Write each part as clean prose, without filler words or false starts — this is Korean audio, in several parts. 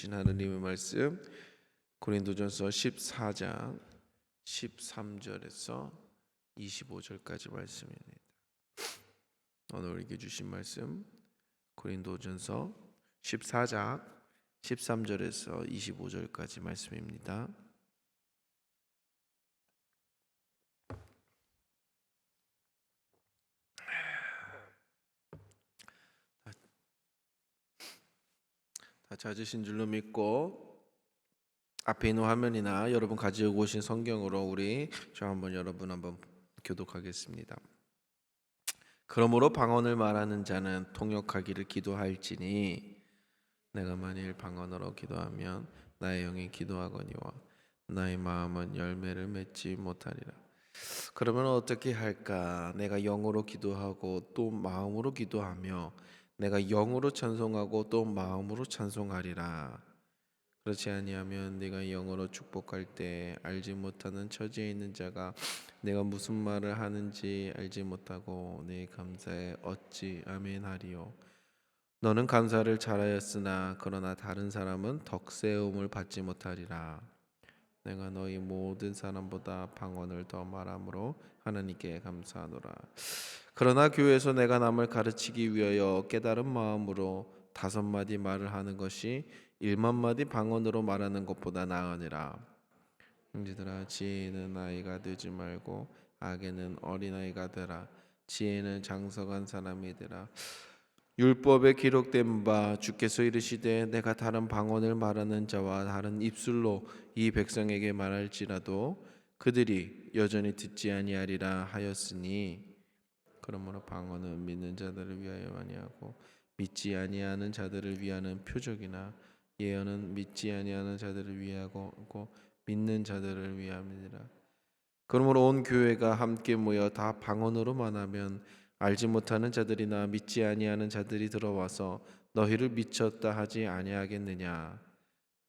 주신 하느님의 말씀 고린도전서 14장 13절에서 25절까지 말씀입니다. 오늘 우리에게 주신 말씀 고린도전서 14장 13절에서 25절까지 말씀입니다. 다 찾으신 줄로 믿고 앞에 있는 화면이나 여러분 가지고 오신 성경으로 우리 여러분 한번 교독하겠습니다. 그러므로 방언을 말하는 자는 통역하기를 기도할지니 내가 만일 방언으로 기도하면 나의 영이 기도하거니와 나의 마음은 열매를 맺지 못하리라. 그러면 어떻게 할까? 내가 영으로 기도하고 또 마음으로 기도하며 내가 영으로 찬송하고 또 마음으로 찬송하리라. 그렇지 아니하면 네가 영으로 축복할 때 알지 못하는 처지에 있는 자가 내가 무슨 말을 하는지 알지 못하고 네 감사에 어찌 아멘 하리요. 너는 감사를 잘하였으나 그러나 다른 사람은 덕세움을 받지 못하리라. 내가 너희 모든 사람보다 방언을 더 말함으로 하나님께 감사하노라. 그러나 교회에서 내가 남을 가르치기 위하여 깨달은 마음으로 5마디 말을 하는 것이 1만마디 방언으로 말하는 것보다 나으니라. 형제들아, 지혜는 아이가 되지 말고 악에는 어린아이가 되라. 지혜는 장성한 사람이 되라. 율법에 기록된 바 주께서 이르시되 내가 다른 방언을 말하는 자와 다른 입술로 이 백성에게 말할지라도 그들이 여전히 듣지 아니하리라 하였으니, 그러므로 방언은 믿는 자들을 위하여 아니하고 믿지 아니하는 자들을 위하는 표적이나 예언은 믿지 아니하는 자들을 위하고 믿는 자들을 위함이니라. 그러므로 온 교회가 함께 모여 다 방언으로 말하면 알지 못하는 자들이나 믿지 아니하는 자들이 들어와서 너희를 미쳤다 하지 아니하겠느냐.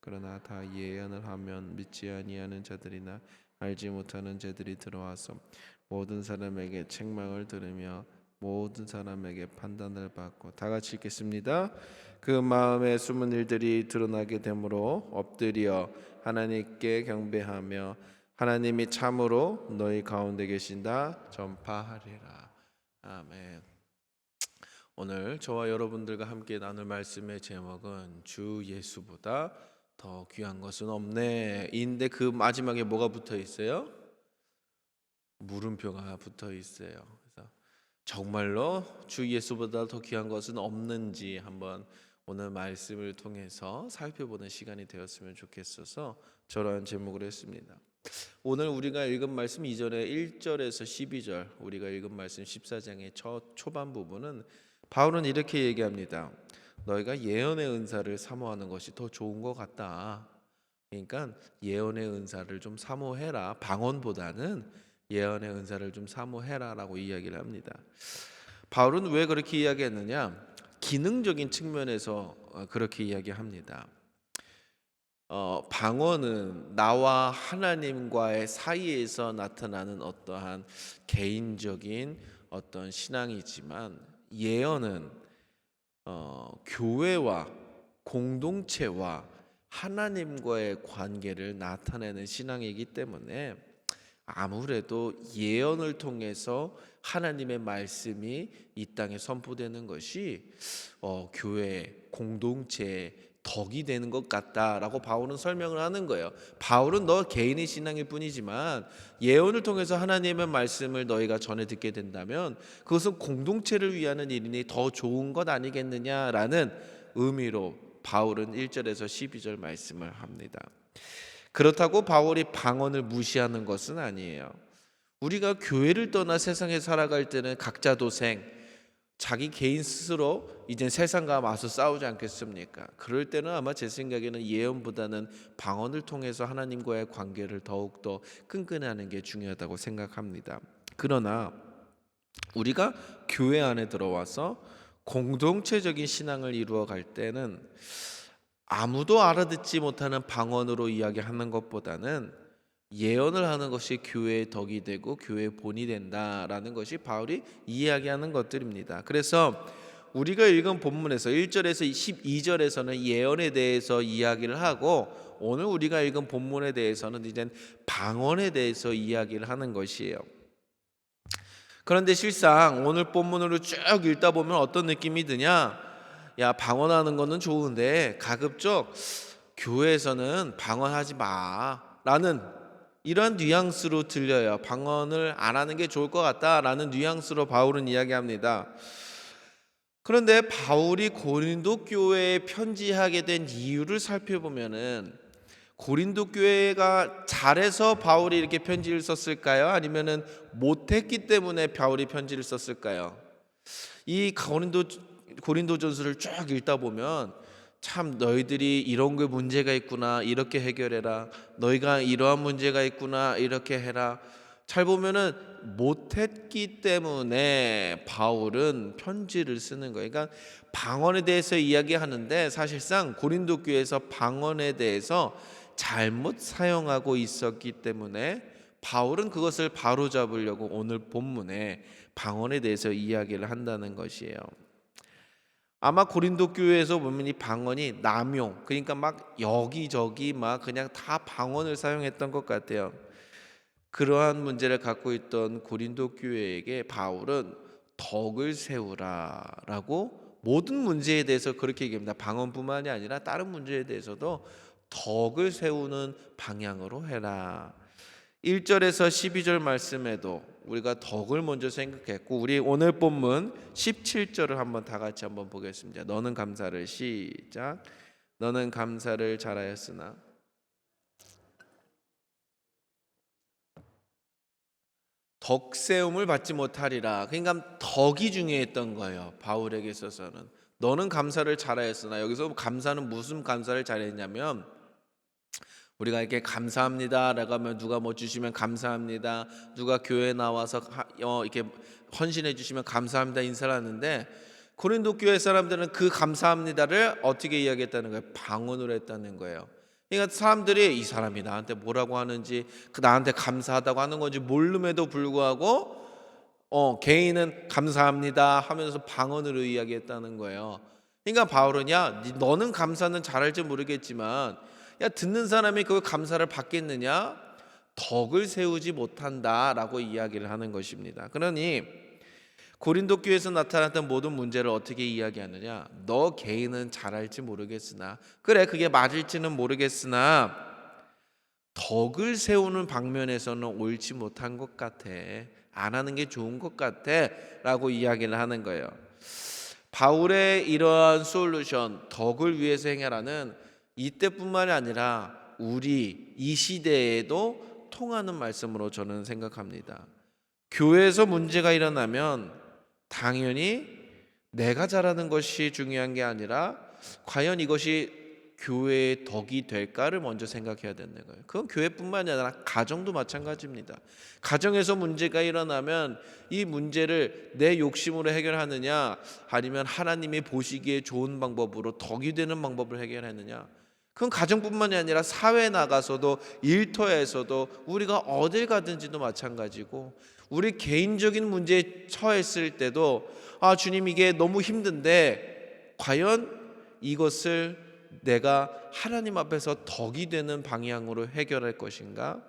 그러나 다 예언을 하면 믿지 아니하는 자들이나 알지 못하는 자들이 들어와서 모든 사람에게 책망을 들으며 모든 사람에게 판단을 받고. 다 같이 읽겠습니다. 그 마음에 숨은 일들이 드러나게 되므로 엎드려 하나님께 경배하며 하나님이 참으로 너희 가운데 계신다 전파하리라. 아멘. 오늘 저와 여러분들과 함께 나눌 말씀의 제목은 주 예수보다 더 귀한 것은 없네 인데, 그 마지막에 뭐가 붙어 있어요? 물음표가 붙어 있어요. 그래서 정말로 주 예수보다 더 귀한 것은 없는지 한번 오늘 말씀을 통해서 살펴보는 시간이 되었으면 좋겠어서 저런 제목을 했습니다. 오늘 우리가 읽은 말씀 이전에 1절에서 12절, 우리가 읽은 말씀 14장의 초반 부분은 바울은 이렇게 얘기합니다. 너희가 예언의 은사를 사모하는 것이 더 좋은 것 같다. 그러니까 예언의 은사를 좀 사모해라. 방언보다는 예언의 은사를 좀 사모해라 라고 이야기를 합니다. 바울은 왜 그렇게 이야기했느냐? 기능적인 측면에서 그렇게 이야기합니다. 방언은 나와 하나님과의 사이에서 나타나는 어떠한 개인적인 어떤 신앙이지만, 예언은 교회와 공동체와 하나님과의 관계를 나타내는 신앙이기 때문에 아무래도 예언을 통해서 하나님의 말씀이 이 땅에 선포되는 것이 교회 공동체의 덕이 되는 것 같다라고 바울은 설명을 하는 거예요. 바울은 너 개인의 신앙일 뿐이지만 예언을 통해서 하나님의 말씀을 너희가 전해 듣게 된다면 그것은 공동체를 위하는 일이니 더 좋은 것 아니겠느냐라는 의미로 바울은 1절에서 12절 말씀을 합니다. 그렇다고 바울이 방언을 무시하는 것은 아니에요. 우리가 교회를 떠나 세상에 살아갈 때는 각자 도생, 자기 개인 스스로 이제 세상과 맞서 싸우지 않겠습니까? 그럴 때는 아마 제 생각에는 예언보다는 방언을 통해서 하나님과의 관계를 더욱더 끈끈하는 게 중요하다고 생각합니다. 그러나 우리가 교회 안에 들어와서 공동체적인 신앙을 이루어갈 때는 아무도 알아듣지 못하는 방언으로 이야기하는 것보다는 예언을 하는 것이 교회의 덕이 되고 교회의 본이 된다라는 것이 바울이 이야기하는 것들입니다. 그래서 우리가 읽은 본문에서 1절에서 12절에서는 예언에 대해서 이야기를 하고, 오늘 우리가 읽은 본문에 대해서는 이제 방언에 대해서 이야기를 하는 것이에요. 그런데 실상 오늘 본문으로 쭉 읽다 보면 어떤 느낌이 드냐? 야, 방언하는 거는 좋은데 가급적 교회에서는 방언하지 마 라는 이런 뉘앙스로 들려요. 방언을 안 하는 게 좋을 것 같다라는 뉘앙스로 바울은 이야기합니다. 그런데 바울이 고린도 교회에 편지하게 된 이유를 살펴보면은, 고린도 교회가 잘해서 바울이 이렇게 편지를 썼을까요? 아니면은 못했기 때문에 바울이 편지를 썼을까요? 이 고린도전서를 쭉 읽다 보면 참 너희들이 이런 게 문제가 있구나, 이렇게 해결해라. 너희가 이러한 문제가 있구나, 이렇게 해라. 잘 보면은 못했기 때문에 바울은 편지를 쓰는 거예요. 그러니까 방언에 대해서 이야기하는데 사실상 고린도 교회에서 방언에 대해서 잘못 사용하고 있었기 때문에 바울은 그것을 바로잡으려고 오늘 본문에 방언에 대해서 이야기를 한다는 것이에요. 아마 고린도 교회에서 보면 이 방언이 남용, 그러니까 막 여기저기 막 그냥 다 방언을 사용했던 것 같아요. 그러한 문제를 갖고 있던 고린도 교회에게 바울은 덕을 세우라라고 모든 문제에 대해서 그렇게 얘기합니다. 방언뿐만이 아니라 다른 문제에 대해서도 덕을 세우는 방향으로 해라. 1절에서 12절 말씀에도 우리가 덕을 먼저 생각했고, 우리 오늘 본문 17절을 한번 다 같이 한번 보겠습니다. 너는 감사를, 시작. 너는 감사를 잘하였으나 덕세움을 받지 못하리라. 그러니까 덕이 중요했던 거예요. 바울에게 있어서는. 너는 감사를 잘하였으나, 여기서 감사는 무슨 감사를 잘했냐면, 우리가 이렇게 감사합니다라고 하면 누가 뭐 주시면 감사합니다, 누가 교회 나와서 이렇게 헌신해 주시면 감사합니다 인사를 하는데, 고린도 교회 사람들은 그 감사합니다를 어떻게 이야기했다는 거예요? 방언으로 했다는 거예요. 그러니까 사람들이 이 사람이 나한테 뭐라고 하는지, 나한테 감사하다고 하는 건지 모름에도 불구하고 개인은 감사합니다 하면서 방언으로 이야기했다는 거예요. 그러니까 바울은, 야, 너는 감사는 잘할지 모르겠지만, 야, 듣는 사람이 그 감사를 받겠느냐? 덕을 세우지 못한다라고 이야기를 하는 것입니다. 그러니 고린도 교회에서 나타났던 모든 문제를 어떻게 이야기하느냐? 너 개인은 잘할지 모르겠으나, 그래 그게 맞을지는 모르겠으나 덕을 세우는 방면에서는 옳지 못한 것 같아, 안 하는 게 좋은 것 같아 라고 이야기를 하는 거예요. 바울의 이러한 솔루션, 덕을 위해서 행하라는, 이때뿐만이 아니라 우리 이 시대에도 통하는 말씀으로 저는 생각합니다. 교회에서 문제가 일어나면 당연히 내가 잘하는 것이 중요한 게 아니라 과연 이것이 교회의 덕이 될까를 먼저 생각해야 되는 거예요. 그건 교회뿐만이 아니라 가정도 마찬가지입니다. 가정에서 문제가 일어나면 이 문제를 내 욕심으로 해결하느냐, 아니면 하나님이 보시기에 좋은 방법으로 덕이 되는 방법을 해결하느냐, 그건 가정뿐만이 아니라 사회에 나가서도, 일터에서도, 우리가 어딜 가든지도 마찬가지고, 우리 개인적인 문제에 처했을 때도, 아 주님 이게 너무 힘든데 과연 이것을 내가 하나님 앞에서 덕이 되는 방향으로 해결할 것인가,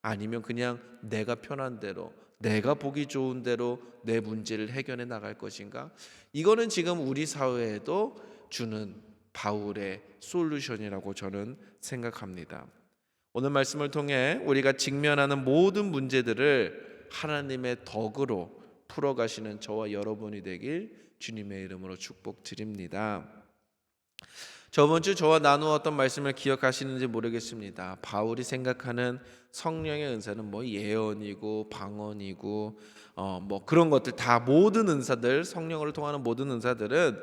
아니면 그냥 내가 편한 대로, 내가 보기 좋은 대로 내 문제를 해결해 나갈 것인가. 이거는 지금 우리 사회에도 주는 바울의 솔루션이라고 저는 생각합니다. 오늘 말씀을 통해 우리가 직면하는 모든 문제들을 하나님의 덕으로 풀어가시는 저와 여러분이 되길 주님의 이름으로 축복드립니다. 저번 주 저와 나누었던 말씀을 기억하시는지 모르겠습니다. 바울이 생각하는 성령의 은사는 뭐 예언이고 방언이고 뭐 그런 것들 다, 모든 은사들, 성령으로 통하는 모든 은사들은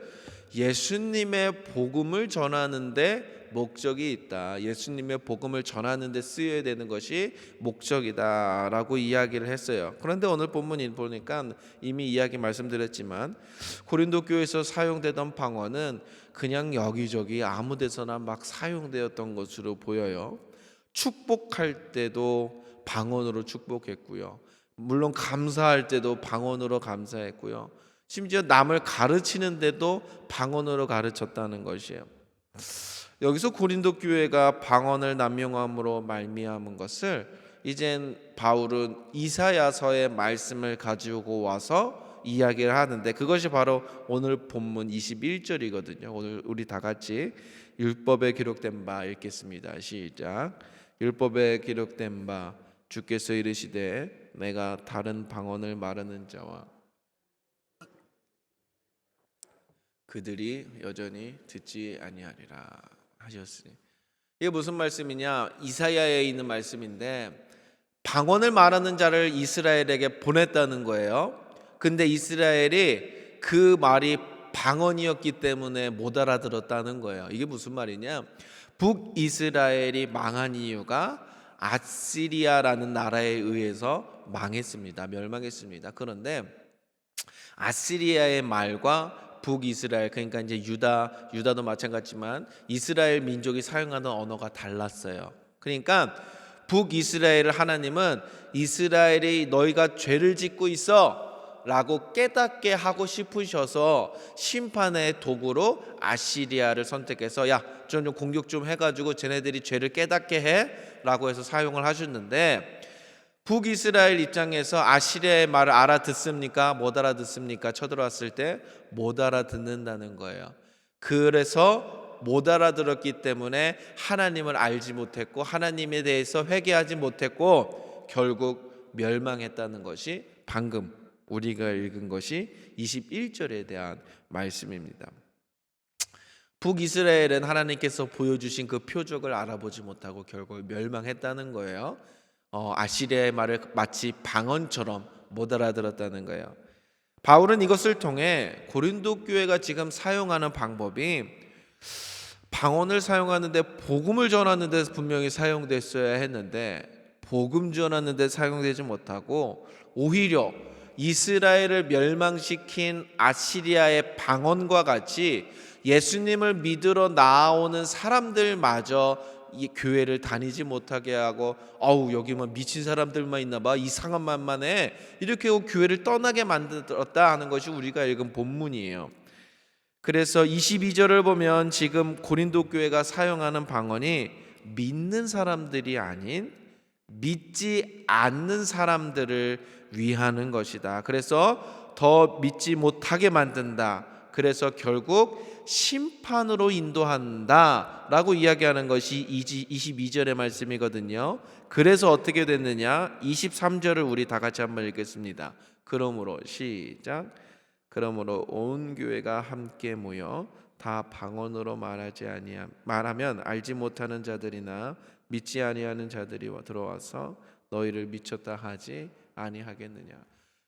예수님의 복음을 전하는데 목적이 있다, 예수님의 복음을 전하는데 쓰여야 되는 것이 목적이다라고 이야기를 했어요. 그런데 오늘 본문을 보니까 이미 이야기 말씀드렸지만 고린도 교회에서 사용되던 방언은 그냥 여기저기 아무 데서나 막 사용되었던 것으로 보여요. 축복할 때도 방언으로 축복했고요, 물론 감사할 때도 방언으로 감사했고요, 심지어 남을 가르치는데도 방언으로 가르쳤다는 것이에요. 여기서 고린도 교회가 방언을 남용함으로 말미암은 것을 이젠 바울은 이사야서의 말씀을 가지고 와서 이야기를 하는데, 그것이 바로 오늘 본문 21절이거든요. 오늘 우리 다 같이 율법에 기록된 바 읽겠습니다. 시작. 율법에 기록된 바 주께서 이르시되 내가 다른 방언을 말하는 자와 그들이 여전히 듣지 아니하리라 하셨으니, 이게 무슨 말씀이냐? 이사야에 있는 말씀인데 방언을 말하는 자를 이스라엘에게 보냈다는 거예요. 근데 이스라엘이 그 말이 방언이었기 때문에 못 알아들었다는 거예요. 이게 무슨 말이냐? 북이스라엘이 망한 이유가 아시리아라는 나라에 의해서 망했습니다. 멸망했습니다. 그런데 아시리아의 말과 북이스라엘, 그러니까 이제 유다도 마찬가지지만 이스라엘 민족이 사용하는 언어가 달랐어요. 그러니까 북이스라엘을 하나님은 이스라엘이 너희가 죄를 짓고 있어 라고 깨닫게 하고 싶으셔서 심판의 도구로 아시리아를 선택해서 야, 좀 공격 좀 해가지고 쟤네들이 죄를 깨닫게 해 라고 해서 사용을 하셨는데, 북이스라엘 입장에서 아시리아의 말을 알아듣습니까? 못 알아듣습니까? 쳐들어왔을 때 못 알아듣는다는 거예요. 그래서 못 알아들었기 때문에 하나님을 알지 못했고 하나님에 대해서 회개하지 못했고 결국 멸망했다는 것이 방금 우리가 읽은 것이 21절에 대한 말씀입니다. 북이스라엘은 하나님께서 보여주신 그 표적을 알아보지 못하고 결국 멸망했다는 거예요. 아시리아의 말을 마치 방언처럼 못 알아들었다는 거예요. 바울은 이것을 통해 고린도 교회가 지금 사용하는 방법이 방언을 사용하는데 복음을 전하는 데 분명히 사용됐어야 했는데 복음 전하는 데 사용되지 못하고 오히려 이스라엘을 멸망시킨 아시리아의 방언과 같이 예수님을 믿으러 나오는 사람들마저 이 교회를 다니지 못하게 하고 여기 뭐 미친 사람들만 있나 봐, 이상한 말만 해, 이렇게 교회를 떠나게 만들었다 하는 것이 우리가 읽은 본문이에요. 그래서 22절을 보면 지금 고린도 교회가 사용하는 방언이 믿는 사람들이 아닌 믿지 않는 사람들을 위하는 것이다. 그래서 더 믿지 못하게 만든다. 그래서 결국 심판으로 인도한다 라고 이야기하는 것이 22절의 말씀이거든요. 그래서 어떻게 됐느냐? 23절을 우리 다 같이 한번 읽겠습니다. 그러므로 시작. 그러므로 온 교회가 함께 모여 다 방언으로 말하면 알지 못하는 자들이나 믿지 아니하는 자들이 들어와서 너희를 미쳤다 하지 아니하겠느냐.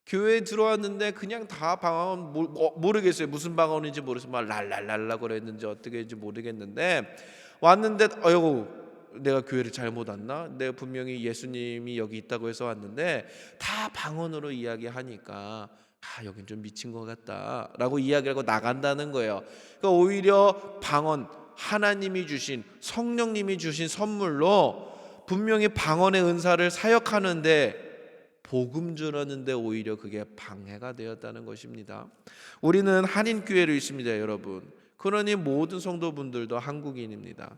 교회에 들어왔는데 그냥 다 방언 모르겠어요. 무슨 방언인지 모르겠어요. 막 랄랄랄라 그랬는지 어떻게 했는지 모르겠는데 왔는데 내가 교회를 잘못 왔나? 내가 분명히 예수님이 여기 있다고 해서 왔는데 다 방언으로 이야기하니까 여긴 좀 미친 것 같다 라고 이야기하고 나간다는 거예요. 그러니까 오히려 방언, 하나님이 주신, 성령님이 주신 선물로 분명히 방언의 은사를 사역하는데 복음 전하는데 오히려 그게 방해가 되었다는 것입니다. 우리는 한인교회를 있습니다, 여러분. 그러니 모든 성도분들도 한국인입니다.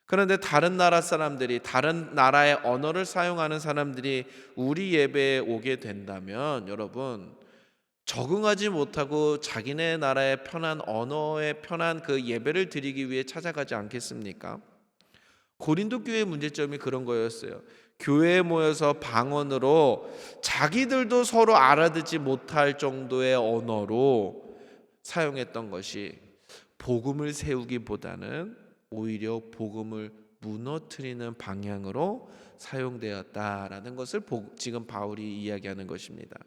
그런데 다른 나라 사람들이, 다른 나라의 언어를 사용하는 사람들이 우리 예배에 오게 된다면 여러분, 적응하지 못하고 자기네 나라의 편한 언어에 편한 그 예배를 드리기 위해 찾아가지 않겠습니까? 고린도 교회의 문제점이 그런 거였어요. 교회에 모여서 방언으로 자기들도 서로 알아듣지 못할 정도의 언어로 사용했던 것이 복음을 세우기보다는 오히려 복음을 무너뜨리는 방향으로 사용되었다라는 것을 지금 바울이 이야기하는 것입니다.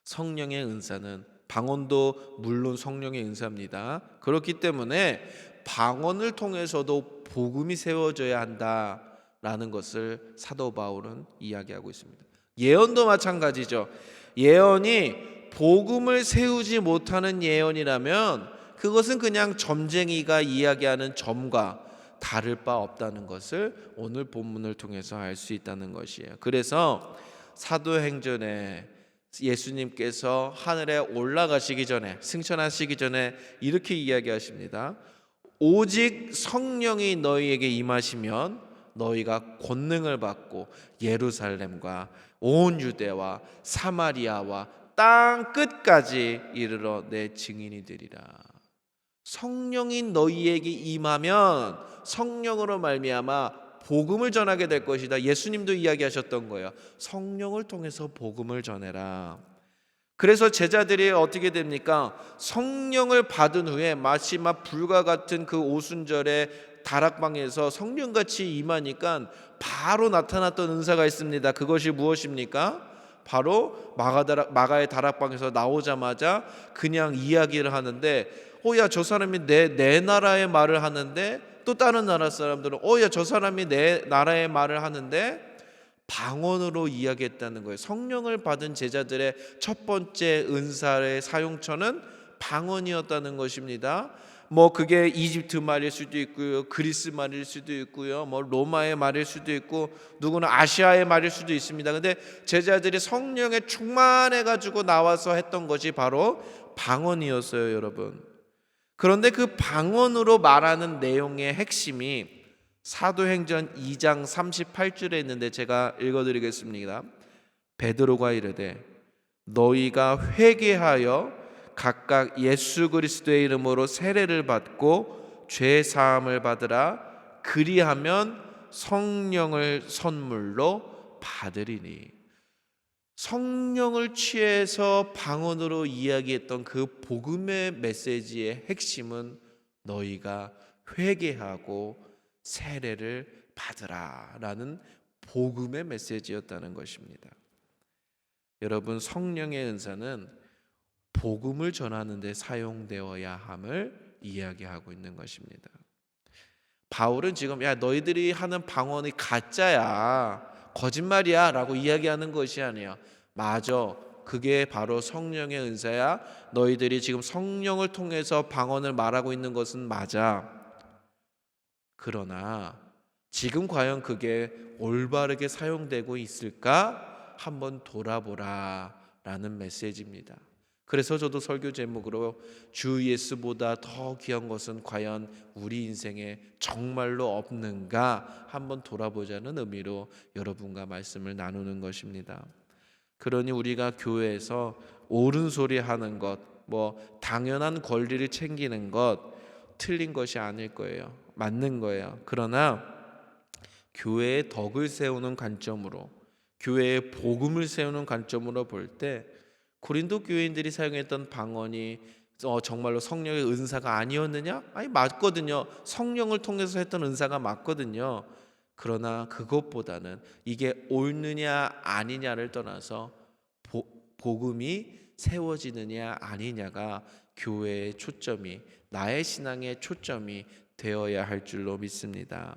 성령의 은사는, 방언도 물론 성령의 은사입니다. 그렇기 때문에 방언을 통해서도 복음이 세워져야 한다라는 것을 사도 바울은 이야기하고 있습니다. 예언도 마찬가지죠. 예언이 복음을 세우지 못하는 예언이라면 그것은 그냥 점쟁이가 이야기하는 점과 다를 바 없다는 것을 오늘 본문을 통해서 알 수 있다는 것이에요. 그래서 사도행전에 예수님께서 하늘에 올라가시기 전에, 승천하시기 전에 이렇게 이야기하십니다. 오직 성령이 너희에게 임하시면 너희가 권능을 받고 예루살렘과 온 유대와 사마리아와 땅 끝까지 이르러 내 증인이 되리라. 성령이 너희에게 임하면 성령으로 말미암아 복음을 전하게 될 것이다. 예수님도 이야기하셨던 거예요. 성령을 통해서 복음을 전해라. 그래서 제자들이 어떻게 됩니까? 성령을 받은 후에 마치 막 불과 같은 그 오순절에 다락방에서 성령같이 임하니까 바로 나타났던 은사가 있습니다. 그것이 무엇입니까? 바로 마가의 다락방에서 나오자마자 그냥 이야기를 하는데, 야, 저 사람이 내 나라의 말을 하는데, 또 다른 나라 사람들은 야, 저 사람이 내 나라의 말을 하는데, 방언으로 이야기했다는 거예요. 성령을 받은 제자들의 첫 번째 은사의 사용처는 방언이었다는 것입니다. 그게 이집트 말일 수도 있고요, 그리스 말일 수도 있고요, 로마의 말일 수도 있고, 누구는 아시아의 말일 수도 있습니다. 근데 제자들이 성령에 충만해 가지고 나와서 했던 것이 바로 방언이었어요, 여러분. 그런데 그 방언으로 말하는 내용의 핵심이 사도행전 2장 38절에 있는데 제가 읽어드리겠습니다. 베드로가 이르되 너희가 회개하여 각각 예수 그리스도의 이름으로 세례를 받고 죄 사함을 받으라. 그리하면 성령을 선물로 받으리니. 성령을 취해서 방언으로 이야기했던 그 복음의 메시지의 핵심은 너희가 회개하고 세례를 받으라라는 복음의 메시지였다는 것입니다. 여러분, 성령의 은사는 복음을 전하는 데 사용되어야 함을 이야기하고 있는 것입니다. 바울은 지금 야, 너희들이 하는 방언이 가짜야, 거짓말이야 라고 이야기하는 것이 아니야. 맞아, 그게 바로 성령의 은사야. 너희들이 지금 성령을 통해서 방언을 말하고 있는 것은 맞아. 그러나 지금 과연 그게 올바르게 사용되고 있을까? 한번 돌아보라 라는 메시지입니다. 그래서 저도 설교 제목으로 주 예수보다 더 귀한 것은 과연 우리 인생에 정말로 없는가 한번 돌아보자는 의미로 여러분과 말씀을 나누는 것입니다. 그러니 우리가 교회에서 옳은 소리 하는 것, 당연한 권리를 챙기는 것 틀린 것이 아닐 거예요. 맞는 거예요. 그러나 교회의 덕을 세우는 관점으로, 교회의 복음을 세우는 관점으로 볼 때 고린도 교인들이 사용했던 방언이 정말로 성령의 은사가 아니었느냐? 아니, 맞거든요. 성령을 통해서 했던 은사가 맞거든요. 그러나 그것보다는 이게 옳느냐 아니냐를 떠나서 복음이 세워지느냐 아니냐가 교회의 초점이, 나의 신앙의 초점이 되어야 할 줄로 믿습니다.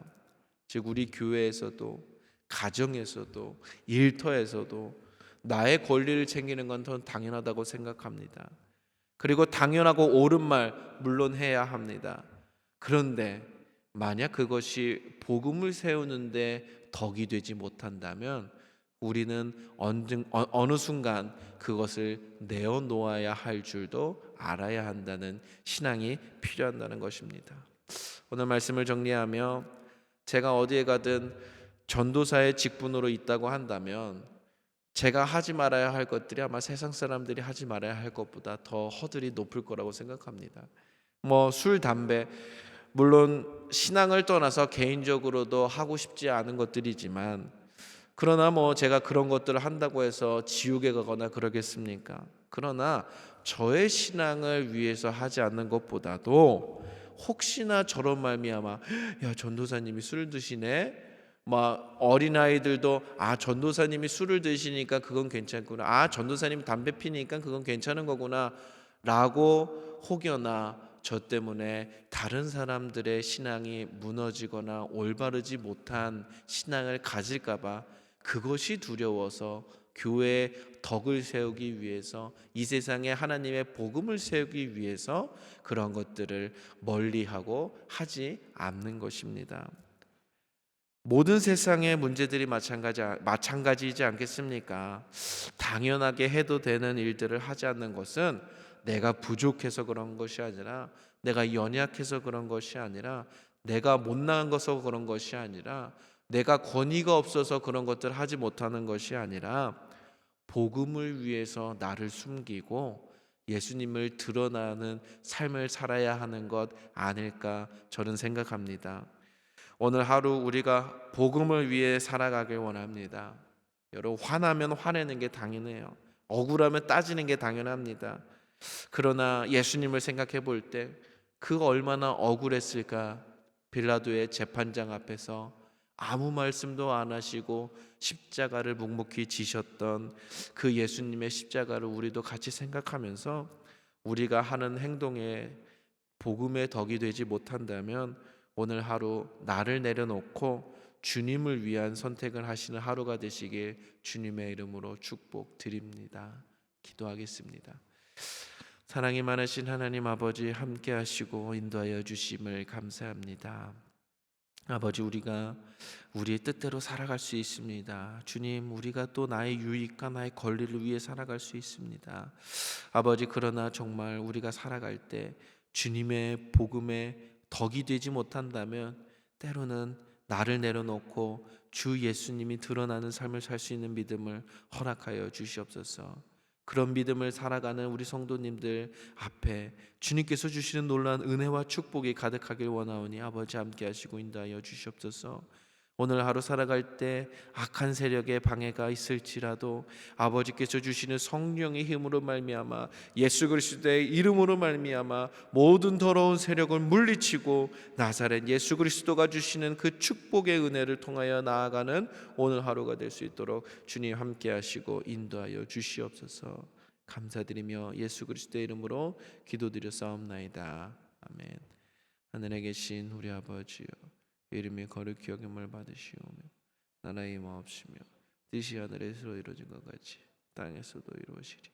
즉 우리 교회에서도, 가정에서도, 일터에서도 나의 권리를 챙기는 건 더 당연하다고 생각합니다. 그리고 당연하고 옳은 말 물론 해야 합니다. 그런데 만약 그것이 복음을 세우는데 덕이 되지 못한다면 우리는 어느 순간 그것을 내어놓아야 할 줄도 알아야 한다는 신앙이 필요하다는 것입니다. 오늘 말씀을 정리하며, 제가 어디에 가든 전도사의 직분으로 있다고 한다면 제가 하지 말아야 할 것들이 아마 세상 사람들이 하지 말아야 할 것보다 더 허들이 높을 거라고 생각합니다. 술, 담배, 물론 신앙을 떠나서 개인적으로도 하고 싶지 않은 것들이지만, 그러나 제가 그런 것들을 한다고 해서 지옥에 가거나 그러겠습니까? 그러나 저의 신앙을 위해서 하지 않는 것보다도 혹시나 저런 말미암아 야, 전도사님이 술을 드시네, 어린아이들도 전도사님이 술을 드시니까 그건 괜찮구나, 전도사님이 담배 피니까 그건 괜찮은 거구나 라고 혹여나 저 때문에 다른 사람들의 신앙이 무너지거나 올바르지 못한 신앙을 가질까 봐, 그것이 두려워서 교회의 덕을 세우기 위해서, 이 세상에 하나님의 복음을 세우기 위해서 그런 것들을 멀리하고 하지 않는 것입니다. 모든 세상의 문제들이 마찬가지이지 않겠습니까? 당연하게 해도 되는 일들을 하지 않는 것은 내가 부족해서 그런 것이 아니라, 내가 연약해서 그런 것이 아니라, 내가 못나은 것서 그런 것이 아니라, 내가 권위가 없어서 그런 것들을 하지 못하는 것이 아니라, 복음을 위해서 나를 숨기고 예수님을 드러나는 삶을 살아야 하는 것 아닐까 저는 생각합니다. 오늘 하루 우리가 복음을 위해 살아가길 원합니다. 여러분, 화나면 화내는 게 당연해요. 억울하면 따지는 게 당연합니다. 그러나 예수님을 생각해 볼 때 그가 얼마나 억울했을까. 빌라도의 재판장 앞에서 아무 말씀도 안 하시고 십자가를 묵묵히 지셨던 그 예수님의 십자가를 우리도 같이 생각하면서 우리가 하는 행동에 복음의 덕이 되지 못한다면 오늘 하루 나를 내려놓고 주님을 위한 선택을 하시는 하루가 되시길 주님의 이름으로 축복드립니다. 기도하겠습니다. 사랑이 많으신 하나님 아버지, 함께 하시고 인도하여 주심을 감사합니다. 아버지, 우리가 우리의 뜻대로 살아갈 수 있습니다. 주님, 우리가 또 나의 유익과 나의 권리를 위해 살아갈 수 있습니다. 아버지, 그러나 정말 우리가 살아갈 때 주님의 복음에 덕이 되지 못한다면 때로는 나를 내려놓고 주 예수님이 드러나는 삶을 살 수 있는 믿음을 허락하여 주시옵소서. 그런 믿음을 살아가는 우리 성도님들 앞에 주님께서 주시는 놀라운 은혜와 축복이 가득하길 원하오니 아버지, 함께 하시고 인도하여 주시옵소서. 오늘 하루 살아갈 때 악한 세력의 방해가 있을지라도 아버지께서 주시는 성령의 힘으로 말미암아, 예수 그리스도의 이름으로 말미암아 모든 더러운 세력을 물리치고 나사렛 예수 그리스도가 주시는 그 축복의 은혜를 통하여 나아가는 오늘 하루가 될 수 있도록 주님 함께 하시고 인도하여 주시옵소서. 감사드리며 예수 그리스도의 이름으로 기도드렸사옵나이다. 아멘. 하늘에 계신 우리 아버지여, 이름이 거룩히 여김을 받으시오며 나라의 마옵시며 뜻이 하늘에서 이루어진 것 같이 땅에서도 이루어지리.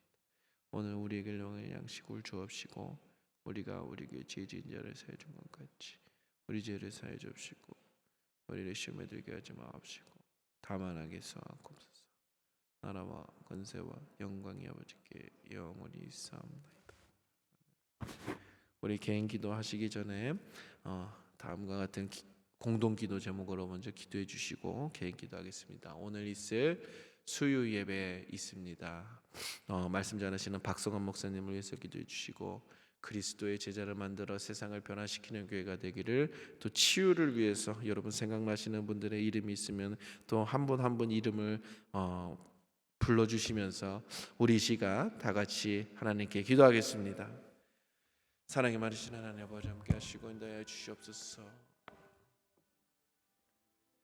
오늘 우리에게 일용할 양식을 주옵시고 우리가 우리에게 죄 지은 자를 사해 준 것 같이 우리 죄를 사해 주옵시고 우리를 시험에 들게 하지 마옵시고 다만 악에서 구하옵소서. 나라와 권세와 영광이 아버지께 영원히 있사옵나이다. 우리 개인 기도 하시기 전에 다음과 같은 공동 기도 제목으로 먼저 기도해 주시고 개인 기도하겠습니다. 오늘 있을 수요 예배 있습니다. 말씀 전하시는 박성환 목사님을 위해서 기도해 주시고 그리스도의 제자를 만들어 세상을 변화시키는 교회가 되기를, 또 치유를 위해서 여러분 생각나시는 분들의 이름이 있으면 또 한 분 한 분 이름을 불러주시면서 우리 시간 다 같이 하나님께 기도하겠습니다. 사랑이 많으신 하나님 아버지, 함께 하시고 인도하여 주시옵소서.